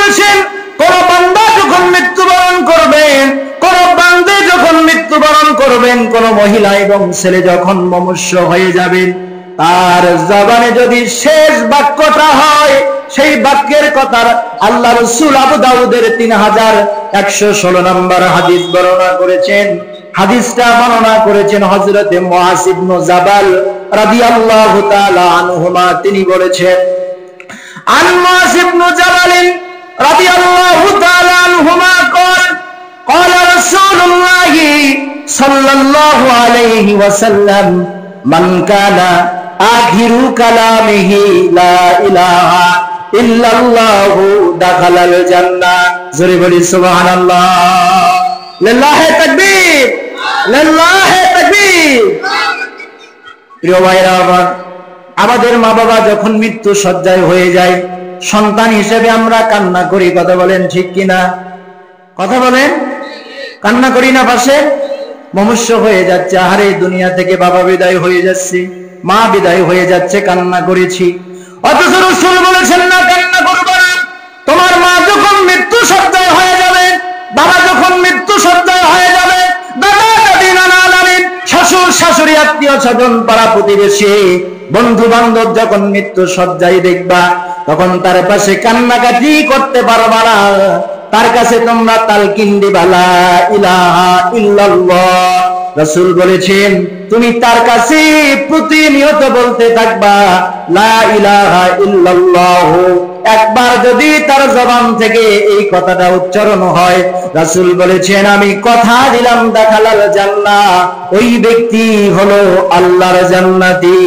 বলেছেন, কোন বান্দা যখন মৃত্যুবরণ করবেন, কোন বান্দে যখন মৃত্যুবরণ করবেন, কোন মহিলা এবং ছেলে যখন মনুষ্য হয়ে যাবেন, তার জবানে যদি শেষ বাক্যটা হয়, সেই বাক্যের কথা আল্লাহ রাসূল আবু দাউদের 3116 নম্বর হাদিস বর্ণনা করেছেন। হাদিসটা বর্ণনা করেছেন হযরতে মুআয ইবনে জাবাল রাদিয়াল্লাহু তাআলা আনহুমা। তিনি বলেছেন, আন মুআয ইবনে জাবাল রাদিয়াল্লাহু তাআলা আনহুমা قال قال رسول الله صلى الله عليه وسلم من كان آخر كلامه لا إله إلا الله دخل الجنة। জোরে বলি সুবহানাল্লাহ, লিল্লাহি তাকবীর, লিল্লাহি তাকবীর। প্রিয় ভাইরা আমার, আমাদের মা বাবা যখন মৃত্যু শয্যায় হয়ে যায়, সন্তান হিসেবে আমরা কান্না করি। কথা বলেন ঠিক কিনা? কথা বলেন, কান্না করি না? পাশে মনুষ্য হয়ে যাচ্ছে, আহারে দুনিয়া থেকে বাবা বিদায় হয়ে যাচ্ছে, মা বিদায় হয়ে যাচ্ছে, কান্না করেছি। অথচ রাসূল বলেছেন না, কান্না করবে না। তোমার মা যখন মৃত্যু শয্যায় হয়ে যাবে, বাবা যখন মৃত্যু শয্যায় হয়ে যাবে, দাদা দাদি নানা নানি শ্বশুর শাশুড়ি আত্মীয় স্বজন পাড়া প্রতিবেশী বন্ধু বান্ধব যখন মৃত্যু শয্যায় দেখবা, তখন তার পাশে কান্নাকাটি করতে পারবা না। তার কাছে তোমরা তালকিন দিবা লা ইলাহা ইল্লাল্লাহ। রাসূল বলেছেন, তুমি তার কাছে প্রতিনিয়ত বলতে থাকবা লা ইলাহা ইল্লাল্লাহ। একবার যদি তার জবান থেকে এই কথাটা উচ্চারণ হয়, রাসূল বলেছেন, আমি কথা দিলাম দাখালাল জান্নাহ, ওই ব্যক্তি হলো আল্লাহর জান্নাতি।